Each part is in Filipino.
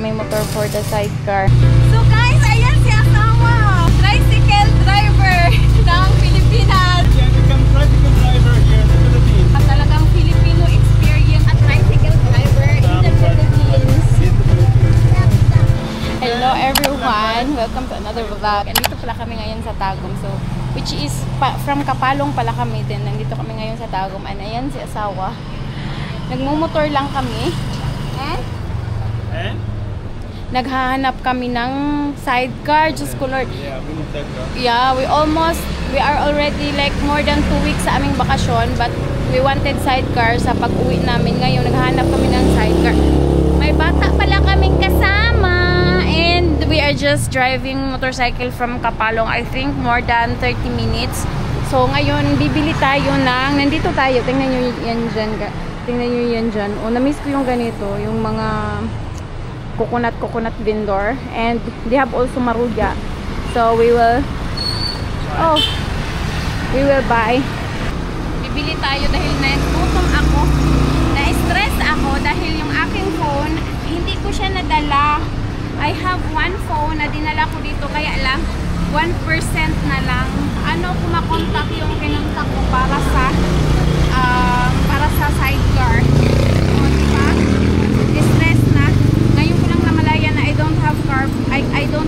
aming motor for the sidecar. So guys, ayan si asawa! Tricycle driver ng Pilipinas! Tricycle driver here in the Philippines. At talagang Filipino experience at tricycle driver in the Philippines. Hello everyone! Welcome to another vlog. Andito pala kami ngayon sa Tagum. So, which is from Kapalong pala kami din. Nandito kami ngayon sa Tagum. And ayan si asawa. Nagmumotor lang kami. And? Naghahanap kami ng sidecar. Diyos ko Lord. Yeah, we need sidecar. Yeah, we are already like more than 2 weeks sa aming bakasyon. But we wanted sidecar sa pag-uwi namin. Ngayon, naghahanap kami ng sidecar. May bata pala kaming kasama. And we are just driving motorcycle from Kapalong. I think more than 30 minutes. So, ngayon, bibili tayo ng... Nandito tayo. Tingnan nyo yan dyan. Tingnan nyo yan dyan. O, na-miss ko yung ganito. Yung mga coconut vendor. And they have also maruja. So, we will buy. Bibili tayo dahil nagutom ako. Na-stress ako dahil yung aking phone, hindi ko siya nadala. I have one phone na dinala ko dito, kaya lang 1% na lang. Ano kung makontak yung kinontak ko para sa sidecar. O, diba? Stress na. Ngayon ko lang namalaya na I don't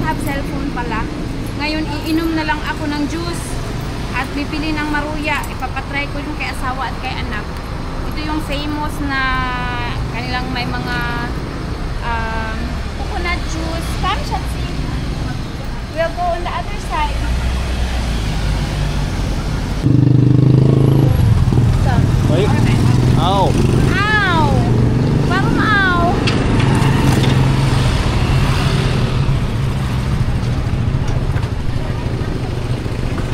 have cellphone pala. Ngayon, iinom na lang ako ng juice at bibili ng maruya. Ipapatry ko yung kay asawa at kay anak. Ito yung famous na kanilang may mga coconut juice. Come, Shatsi. We'll go on the other side. So, Wait. Ow. ow! Parang ow!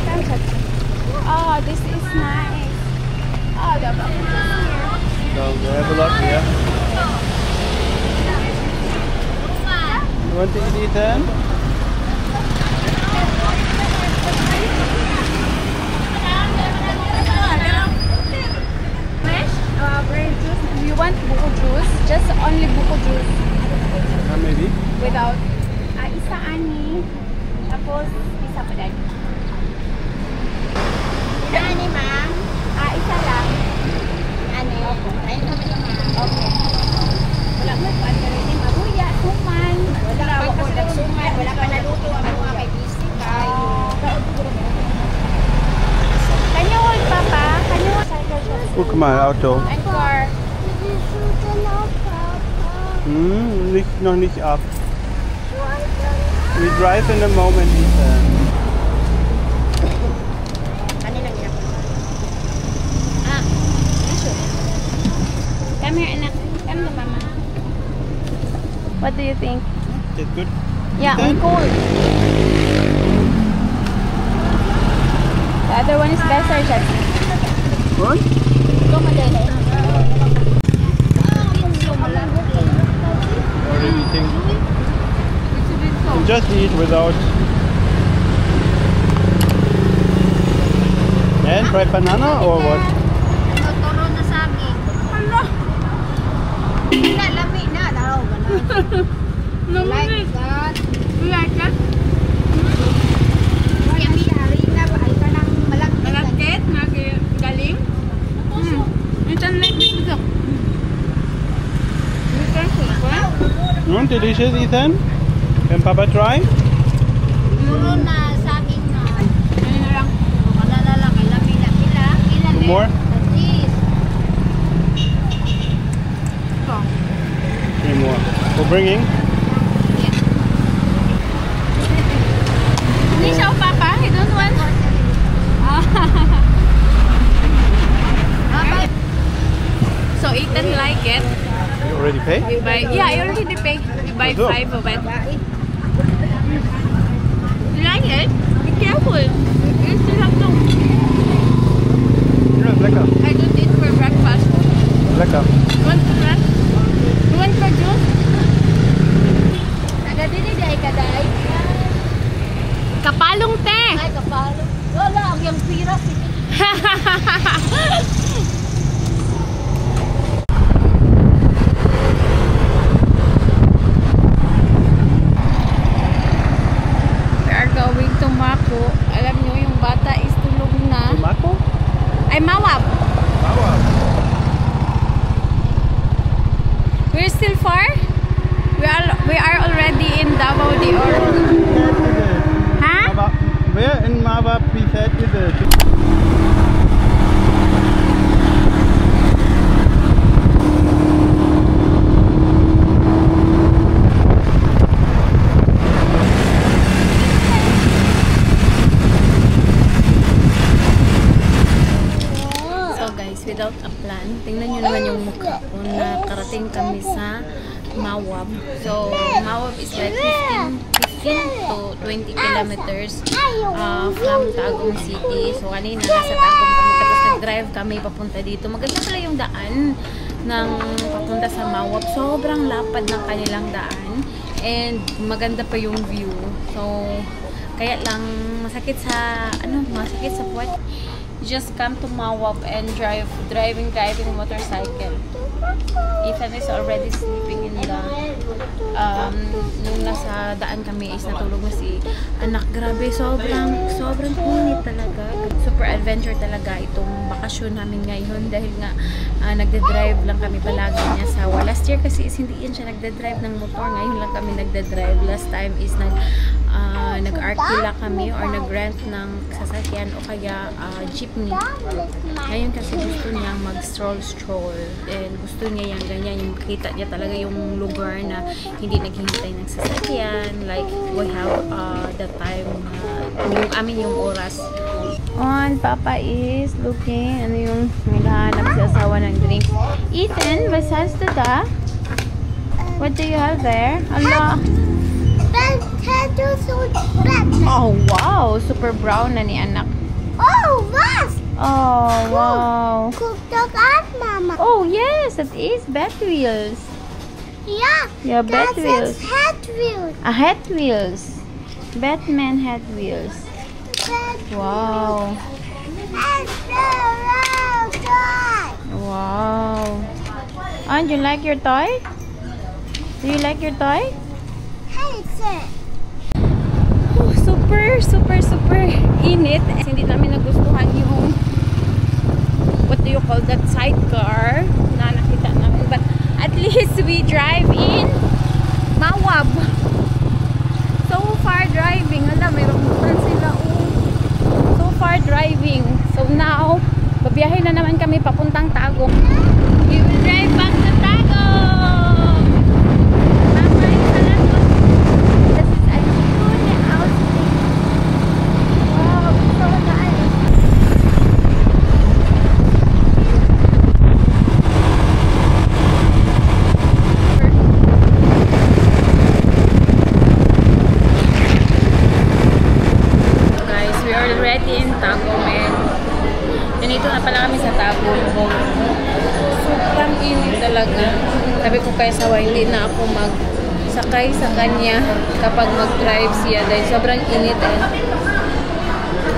Come, Shatsi. Oh, this is nice. Oh, the bubbles here. So, we have a lot here. You want to eat Ethan? Fresh grape juice. Do you want buko juice? Just only buko juice. Maybe. Without isa ani. Tapos isa pa din. Isa ani, ma'am? Isa lang. Ani. Okay. Okay. Wala mo pa rin maruya, suman. Wala pa nagsuman, wala pa naluto ang mga kay busy kayo. Can you hold, Papa? Can you hold? Guck mal, Auto. Ein car. Liegt noch nicht ab. We drive in a moment, Ethan. Come here, anak. Come to Mama. What do you think? Is it good? Yeah, Ethan? cool. The other one is better, Shatsi. What? Go, Madele. What do you think? You just eat without. And try banana or what? Toro na saging. Na, lami na. Daraw ka na. Like that. You like that? Yummy. Harina ba? Ay ka ng malagkit. Malagkit? Galing? You can like this with Delicious, Ethan? Can Papa try? Toro na saging na. Ano na lang? Wala na lang. Lami na. Ilan Two more? This. Three more. For bringing? Hindi siya, Papa? He don't want? So Ethan like it. You already pay? You buy, yeah, I already paid. You buy 5 of it. You like it? Be careful. You still have to. Ja, lecker. I don't eat for breakfast. Lecker. You want to run? You want for juice? Nagadili day ka day. Kapalong te! Ay, kapalo. Wala, ang yung pira. Ay, Mawab. Mawab. We're still far? We are already in Davao de Oro. Huh? Where in Mawab we fed with the... Without a plan. Tingnan nyo naman yung mukha ko. Nakarating kami sa Mawab. So, Mawab is like 15 to 20 kilometers from Tagum City. So, kanina nasa Tagum kami. Tapos nag-drive kami papunta dito. Maganda pala yung daan ng papunta sa Mawab. Sobrang lapad ng kanilang daan. And maganda pa yung view. So, kaya lang masakit sa puwet. Just come to Mawab and driving motorcycle. Ethan is already sleeping in the nung nasa daan kami is natulog na si anak. Grabe, sobrang init talaga. Super adventure talaga itong bakasyon namin ngayon dahil nga nagde-drive lang kami palagi niya sa last year kasi hindi yan siya nagde-drive ng motor. Ngayon lang kami nagde-drive. Last time is nag-arkila kami or nag-rent ng sasakyan o kaya jeepney. Ngayon kasi gusto niya mag-stroll and gusto niya yung ganyan, yung makita niya talaga yung lugar na hindi naghihintay ng sasakyan, like we have the time yung oras. On, Papa is looking naghahanap sa asawa ng drinks. Ethan, besides to that, what do you have there? Allah. Oh, wow! Super brown na ni anak. Oh, was? Oh, wow. Cooked up, Mama. Oh, yes, it is Bat Wheels. Yeah. Yeah, Bat Wheels. Head wheels. Head Wheels. Batman Head Wheels. Wow. Wow. And you like your toy? Do you like your toy? Super init. Hindi namin nagustuhan yung what do you call that sidecar na nakita namin, but at least we drive in Mawab. So far driving. Hala, mayroong bukan sila. So far driving. So now babiyahe na naman kami papuntang Tagum. We will drive back to Tagum. Already in Tagum and ganito na pala kami sa Tagum. Sobrang init talaga. Sabi ko kay Sawa, hindi na ako magsakay sa kanya kapag mag-drive siya dahil sobrang init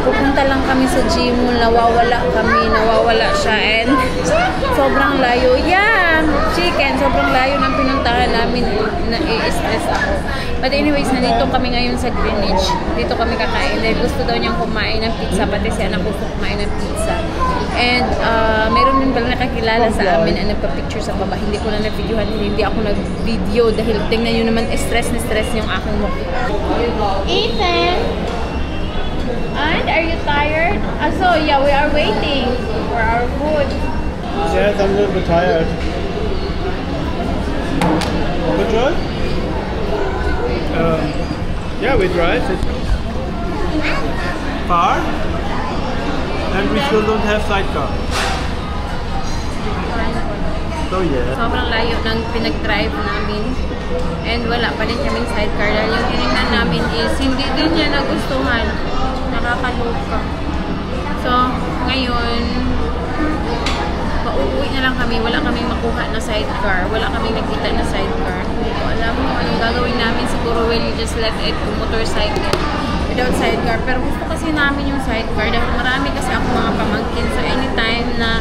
pupunta lang kami sa gym, nawawala siya and sobrang layo. Yeah, chicken, sobrang layo ng pinuntahan namin, na-i-stress ako. But anyways, nandito kami ngayon sa Greenwich. Dito kami kakain dahil gusto daw niyang kumain ng pizza, pati si anak gusto kumain ng pizza. And mayroon din pala nakakilala sa amin na nagpa-picture sa baba. Hindi ko na na-videohan, hindi ako nag-video dahil tingnan nyo naman, stress yung aking mukha. Ethan! And are you tired? So yeah, we are waiting for our food. Yes, I'm a little bit tired. Good drive? Yeah, we drive. It's far, and we still don't have sidecar. So yeah. Sobrang layo ng pinag-drive namin. And wala pa din kaming sidecar. Dahil yung tinignan namin is hindi din niya nagustuhan. Nakakaloka. So, ngayon, pauwi na lang kami. Wala kaming makuha na sidecar. Wala kaming nakita na sidecar. So, alam mo, anong gagawin namin? Siguro we'll just let it to motorcycle without sidecar. Pero gusto kasi namin yung sidecar dahil marami kasi ako mga pamangkin. So, anytime na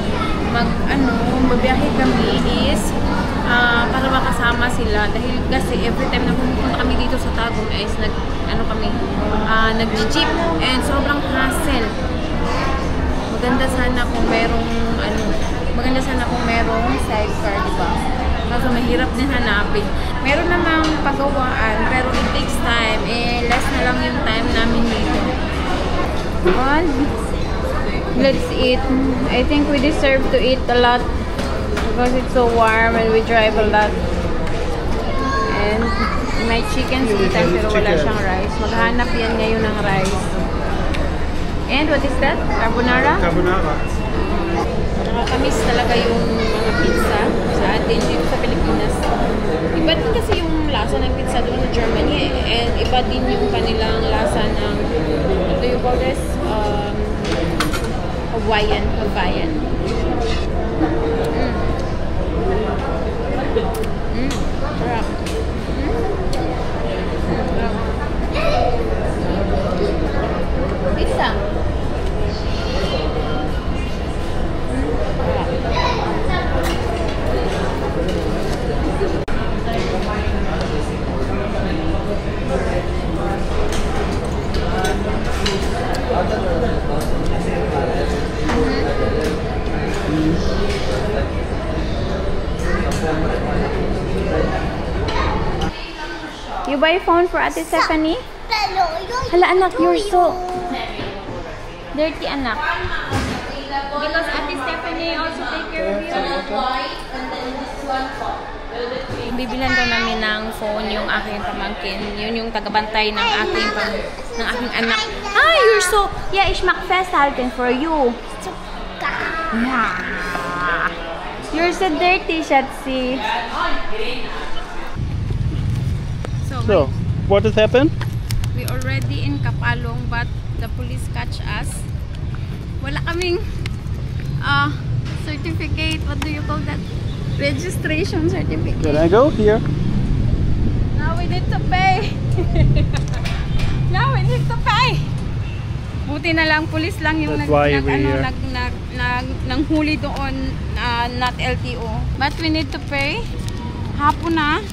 babiyahe kami is para makasama sila dahil kasi every time na pumunta kami dito sa Tagum is nag-jeep and sobrang hassle. maganda sana kung merong sidecar, di ba? Kaso mahirap din hanapin. Meron namang pagawaan, pero it takes time. Less na lang yung time namin dito. On. Let's eat. I think we deserve to eat a lot because it's so warm and we drive a lot. And may chicken sitas pero wala siyang rice. Maghanap yan ngayon ng rice. And what is that? Carbonara? Carbonara. Nakakamiss talaga yung mga pizza sa atin dito sa Pilipinas. Iba din kasi yung lasa ng pizza doon sa Germany and iba din yung kanilang lasa ng what do you call this? Hawaiian. Sarap. Pizza. You buy phone for Ate Stephanie? Hala anak, you're so dirty anak. Because Ate Stephanie also take care of you. Bibilan daw namin ng phone yung aking pamangkin. Yun yung tagabantay ng aking anak. Ah, you're so... Yeah, ich mag festhalten for you. Yeah. You're so dirty, Shatsi. So, what has happened? We already in Kapalong but the police catch us. Wala kaming certificate. What do you call that? Registration certificate. Can I go here? Now we need to pay. Now we need to pay. Buti na lang police lang yung nanghuli doon, not LTO. But we need to pay. Hapon na.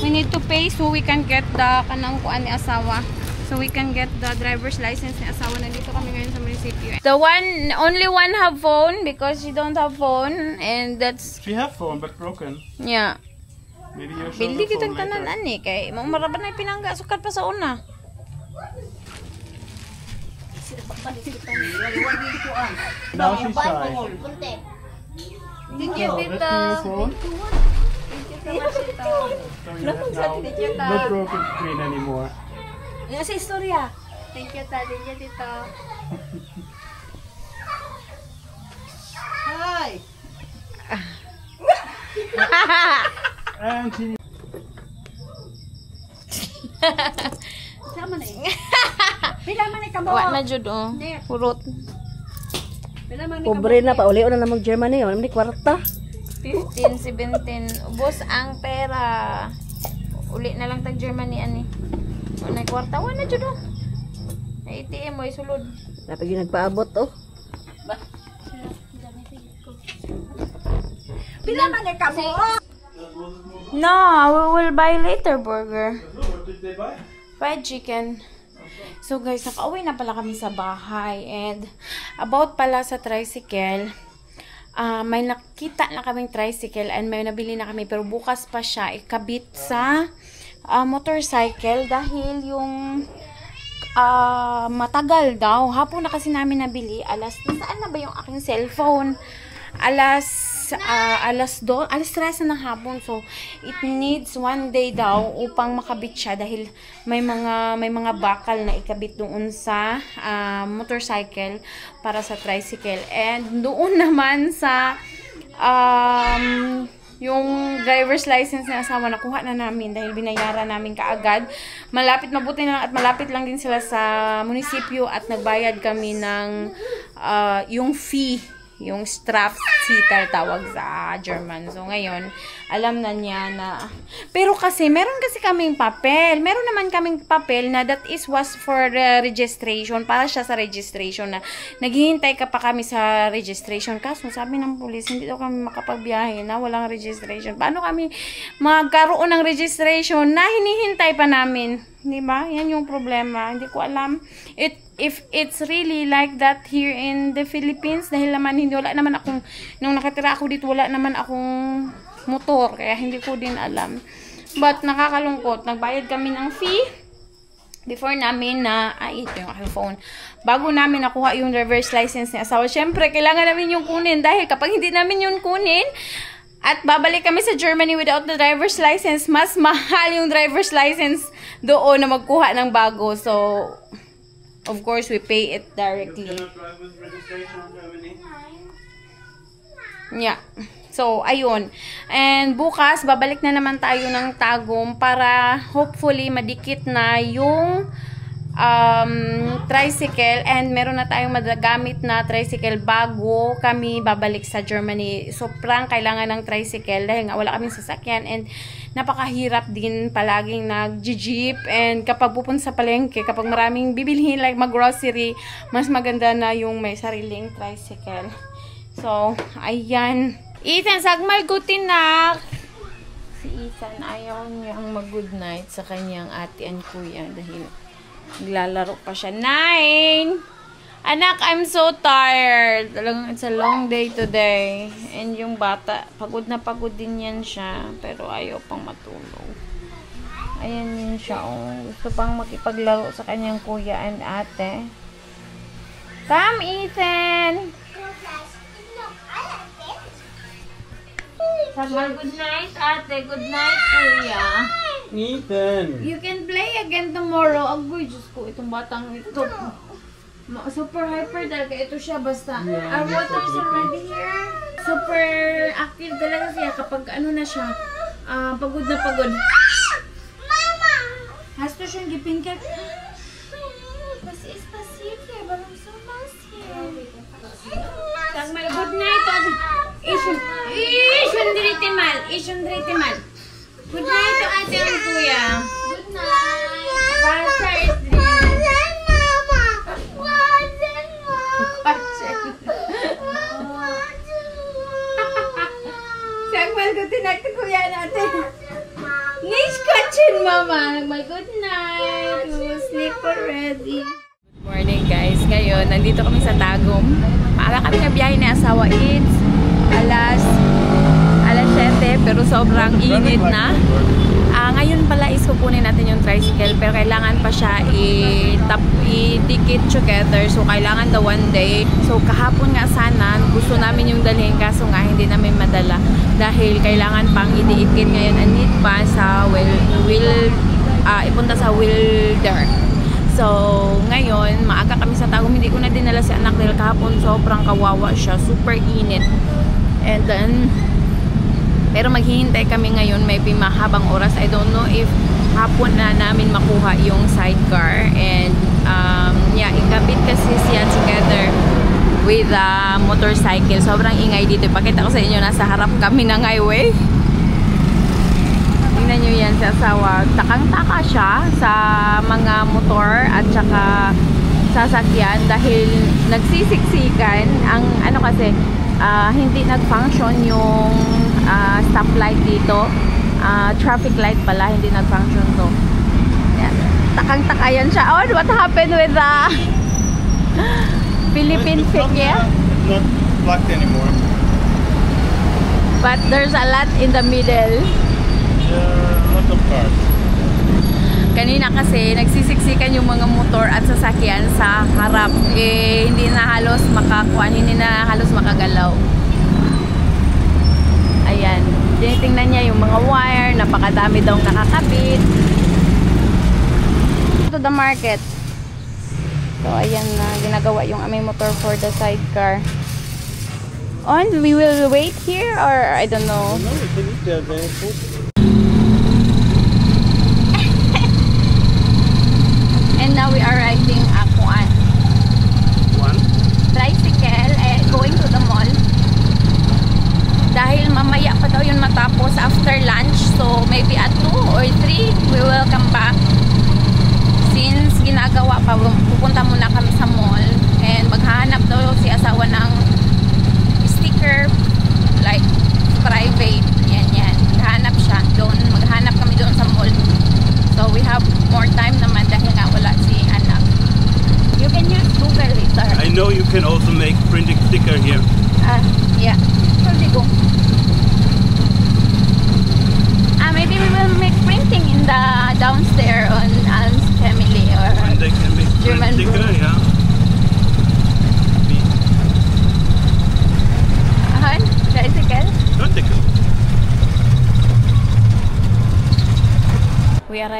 We need to pay so we can get the kanang kuan ni asawa. So we can get the driver's license ni asawa. Nandito kami ngayon sa munisipyo. Only one have phone because she don't have phone and that's... She have phone but broken. Yeah. Maybe you should Bildi have phone kitang tanan later. ani kay maraban na pinangga sukat pa sa una. Now she's shy. Thank you, Oh, Tita. that's your phone? Thank you so much, Tita. Not broken screen anymore. Nga sa istorya. Thank you, Tita. Thank you, Tita. Hi! And she... Sama na eh. Pila man eh kamo. Wa na jud oh. Purot. Pila man eh Pobre na, pauli na namang Germany, wala ni kwarta. 15, 17. Ubos ang pera. Uli na lang tag Germany ani. Wala kwarta, wala jud oh. ATM mo isulod. Dapat yung nagpaabot, oh. Pila man eh kamo. No, we will buy later burger. What did they buy? Fried chicken. So guys, nakauwi na pala kami sa bahay. And about pala sa tricycle, may nakita na kaming tricycle and may nabili na kami. Pero bukas pa siya ikabit sa motorcycle dahil yung matagal daw. Hapon na kasi namin nabili. Nasaan na ba yung aking cellphone? Alas 3 na ng hapon. So it needs 1 day daw upang makabit siya dahil may mga bakal na ikabit doon sa motorcycle para sa tricycle. And doon naman sa yung driver's license na asawa nakuha na namin dahil binayaran namin kaagad. Mabuti na lang at malapit lang din sila sa munisipyo at nagbayad kami ng yung fee. Yung Strafzittel tawag sa German. So, ngayon, alam na niya na... Pero kasi, meron kasi kaming papel. Meron naman kaming papel na was for registration. Para siya sa registration na naghihintay ka pa kami sa registration. Kaso, sabi ng police, hindi daw kami makapagbiyahe na walang registration. Paano kami magkaroon ng registration na hinihintay pa namin? Diba? Yan yung problema. Hindi ko alam. if it's really like that here in the Philippines, dahil naman wala naman akong, nung nakatira ako dito, wala naman akong motor, kaya hindi ko din alam. But nakakalungkot, nagbayad kami ng fee before namin na, ito yung aking phone, bago namin nakuha yung driver's license ni asawa. Syempre, kailangan namin yung kunin, dahil kapag hindi namin yung kunin, at babalik kami sa Germany without the driver's license, mas mahal yung driver's license doon na magkuha ng bago. So, of course, we pay it directly. Yeah. So, ayun. And bukas, babalik na naman tayo ng Tagum para hopefully madikit na yung tricycle, and meron na tayong magagamit na tricycle bago kami babalik sa Germany. Sobrang kailangan ng tricycle dahil nga wala kaming sasakyan, and napakahirap din palaging nag-jeep, and kapag pupunta sa palengke, kapag maraming bibilhin like mag-grocery, mas maganda na yung may sariling tricycle. So, ayan. Ethan, sagmal gutinak! Si Ethan, ayaw niyang mag-good night sa kanyang ate and kuya dahil naglalaro pa siya. 9! Anak, I'm so tired. Talagang it's a long day today. And yung bata, pagod na pagod din yan siya. Pero ayaw pang matulog. Ayan yun siya. Oh. Gusto pang makipaglaro sa kanyang kuya and ate. Come, Ethan! Samal, good night, ate. Good night, kuya. Ethan! You can play again tomorrow. Agoy, Diyos ko, itong batang ito. Super hyper talaga ito siya. Basta, our water's already here. Super active talaga siya kapag ano na siya. Pagod na pagod. Mama! Hasto siyang gipingkat. Was ist passiert hier? Warum so was hier? Sag mal, good night. Ishun dritimal. Good night to ate and kuya. Good night. Basta is Sagmal ko tinakta kuya natin. Nish kachin mama. Nagmal good night. We will sleep already. Good morning guys. Ngayon, nandito kami sa Tagum. Maaga kami na biyahe ni asawa. It's alas 7, pero sobrang init na. Ngayon pala is kukunin natin yung tricycle, pero kailangan pa siya i-ticket together. So, kailangan the one day. So, kahapon nga sana, gusto namin yung dalhin, kaso nga hindi namin madala. Dahil kailangan pang i-ticket ngayon ang need pa sa ipunta sa Wilder. So, ngayon, maaga kami sa Tagum. Hindi ko na dinala si anak dahil kahapon sobrang kawawa siya. Super init. And then, pero maghihintay kami ngayon, maybe mahabang oras. I don't know if hapon na namin makuha yung sidecar. And, yeah, ikabit kasi siya together with a motorcycle. Sobrang ingay dito. Pakita ko sa inyo, nasa harap kami ng highway. Tingnan nyo yan sa asawa. Takang-taka siya sa mga motor at saka sasakyan dahil nagsisiksikan. Ang ano kasi, hindi nag-function yung stoplight dito. Traffic light pala, hindi nag-function to. Yan. Takang-taka yan siya. Oh, what happened with the Philippine figure? It's not blocked anymore. But there's a lot in the middle. A lot of cars. Kanina kasi nagsisiksikan yung mga motor at sasakyan sa harap. Hindi na halos makakuan, hindi na halos makagalaw. Ayan. Tinitingnan niya yung mga wire, napakadami daw nakakabit. To the market. So ayan na, ginagawa yung aming motor for the sidecar. And we will wait here or I don't know. No, we can eat there. There's food. And now we are riding a tricycle going to the mall. Dahil mamaya pa daw yun matapos after lunch. So maybe at 2 or 3 we will come back. Since ginagawa pa, pupunta muna kami sa mall. And maghahanap daw si asawa ng sticker like private. Yan. Maghahanap siya doon. Maghahanap kami doon sa mall. So we have more time naman dahil nga wala si anak. You can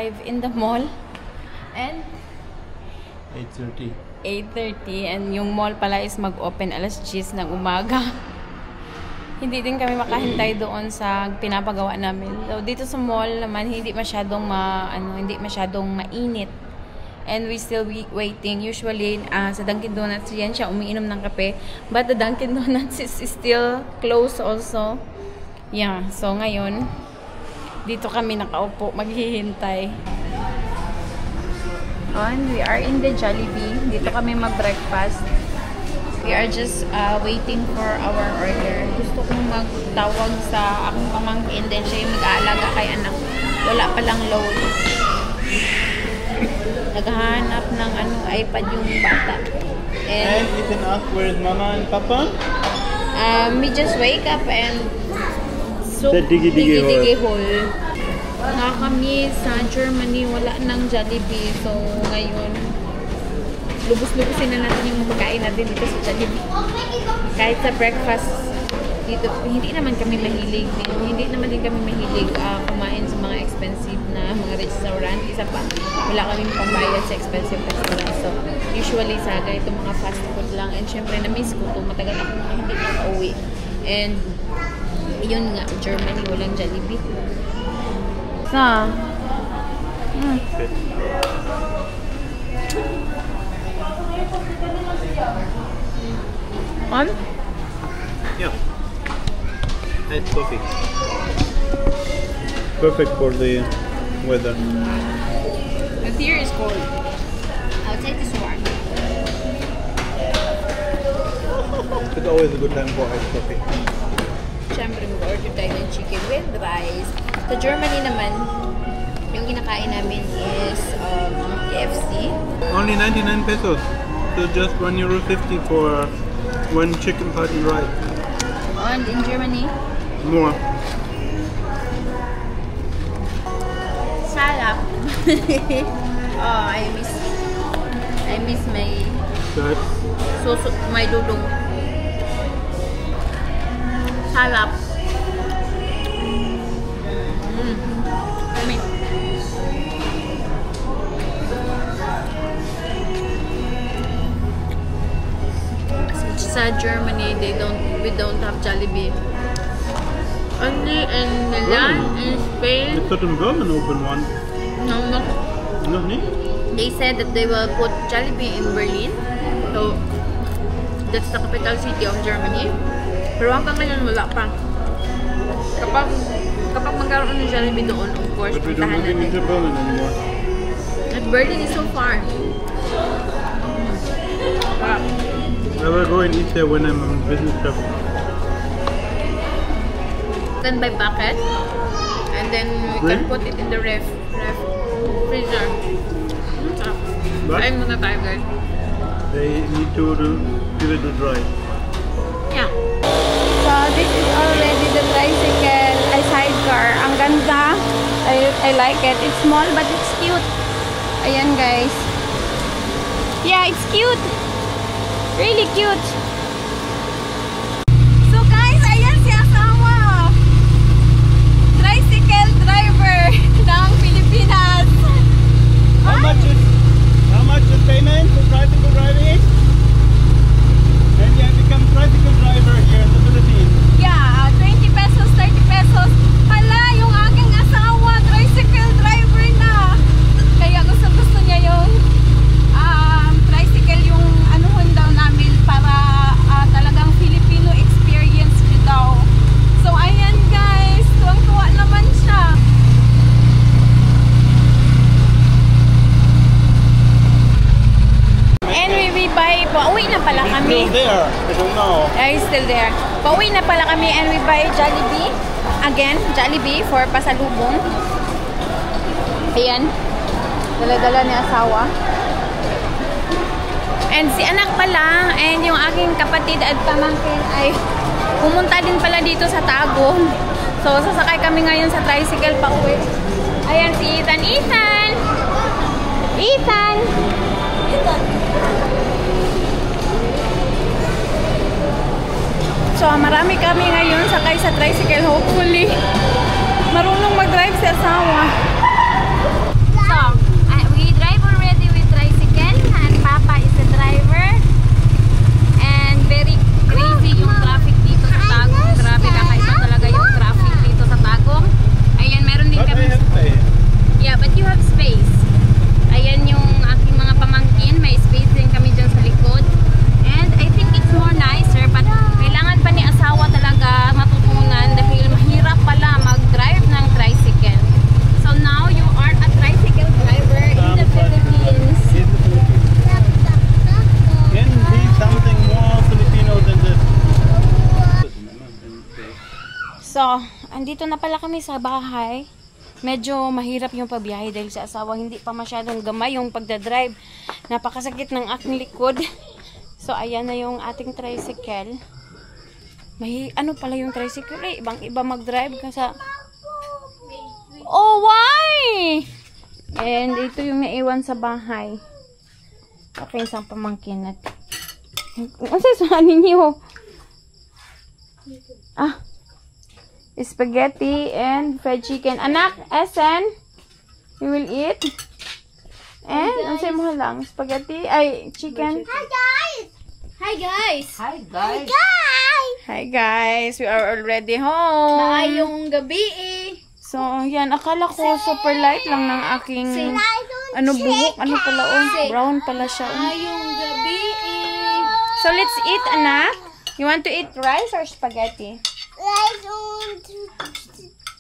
arrive in the mall. And 8:30. 8:30 and yung mall pala is mag-open alas 10 ng umaga. Hindi din kami makahintay doon sa pinapagawa namin. So dito sa mall naman hindi masyadong mainit. And we still waiting. Usually sa Dunkin Donuts yan siya umiinom ng kape, but the Dunkin Donuts is still closed also. Yeah, so ngayon dito kami nakaupo maghihintay. And we are in the Jollibee. Dito kami mag-breakfast. We are just waiting for our order. Gusto kong magtawag sa aking pamangkin. Then siya yung mag-aalaga kay anak. Wala palang load. Naghahanap ng iPad yung bata. And Ethan asked, where's Mama and Papa? We just wake up and so The digi-digi hole. Nga kami sa Germany, wala nang Jollibee. So, ngayon, lubos-lubusin na natin yung pagkain natin dito sa Jollibee. Kahit sa breakfast, dito, hindi naman kami mahilig. Hindi naman din kami mahilig kumain sa mga expensive na mga restaurant. Isa pa, wala kaming pambayad sa expensive restaurant. So, usually sa itong mga fast food lang. And syempre, na-miss ko ito. Matagal akong hindi nakauwi. And, yun nga, Germany, walang Jollibee. Sa On? Yeah. It's coffee. Perfect for the weather. The beer is cold. I'll take this one. It's always a good time for iced coffee. Siyempre, mag-order tayo ng chicken with rice. Sa Germany naman, yung kinakain namin is KFC. Only 99 pesos. So just €1.50 for one chicken patty rice. And in Germany, More. salap. Oh, I miss my my dudong. Salap. Sa Germany, we don't have Jollibee. Only in Milan, in Spain. I thought in Berlin open one. No. No, no. They said that they will put Jollibee in Berlin. So, that's the capital city of Germany. Pero hanggang ngayon wala pa. Kapag magkaroon ng Jollibee doon, of course, But we don't puntahan look natin. into Berlin anymore. At Berlin is so far. I will go and eat there when I'm on business trip. Then buy bucket, and then we can put it in the freezer. But Kain muna tayo, guys. they need to give it a dry. Yeah. So this is already the tricycle, sidecar. Ang ganda. I like it. It's small but it's cute. Ayan, guys. Yeah, it's cute. Really cute. So guys, ayan si asawa. Tricycle driver ng Pilipinas. How much is payment for tricycle driving? And you have become tricycle driver here in the Philippines. Yeah, 20 pesos, 30 pesos. Hala, yung aking asawa, tricycle driver na. Kaya gusto niya yung tricycle yung anuhon daw namin para talagang Filipino experience yun daw. So, ayan guys, tuwang-tuwa naman siya. And we buy, pauwi na pala kami. Still there. I don't know. He's still there. Pauwi na pala kami and we buy Jollibee. Again, Jollibee for pasalubong. Ayan. Dala-dala ni asawa. And si anak pala and yung aking kapatid at pamangkin ay pumunta din pala dito sa Tagum. So, sasakay kami ngayon sa tricycle pauwi. Ayan si Ethan. Ethan! Ethan! So, marami kami ngayon sakay sa tricycle. Hopefully, marunong mag-drive si asawa. So, andito na pala kami sa bahay. Medyo mahirap yung pabiyahe dahil sa asawa. Hindi pa masyadong gamay yung pagdadrive. Napakasakit ng aking likod. So, ayan na yung ating tricycle. Ano pala yung tricycle? Ibang-iba mag-drive kasi. Oh, why? And ito yung naiwan sa bahay. Okay, isang pamangkin natin. Ano sa ninyo? Spaghetti and fried chicken. Anak, Esen, you will eat? And, ano sa'yo mo lang? Spaghetti? Ay, chicken? Hi guys! Hi guys! Hi, guys. Hi guys, we are already home. Maayong gabi eh. So, yan, akala ko super light lang ng aking buhok. Ano pala, brown pala siya. Maayong gabi eh. So, let's eat, anak. You want to eat rice or spaghetti? Rice and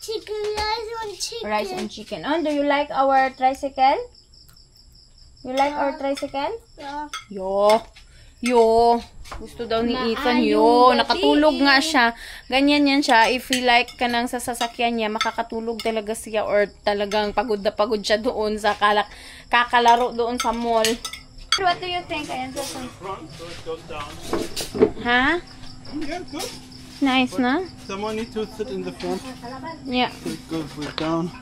chicken, rice and chicken. Rice and chicken. Oh, do you like our tricycle? You like our tricycle? Yeah. Yo. Gusto daw ni Ethan. Yo. Nakatulog nga siya. Ganyan yan siya. If he like ka nang sa sasakyan niya, makakatulog talaga siya or talagang pagod na pagod siya doon sa kakalaro doon sa mall. What do you think? Ayan sa Front, so it goes down. Ha? Yeah, good. Nice na? Someone needs to sit in the front Yeah. so it goes down.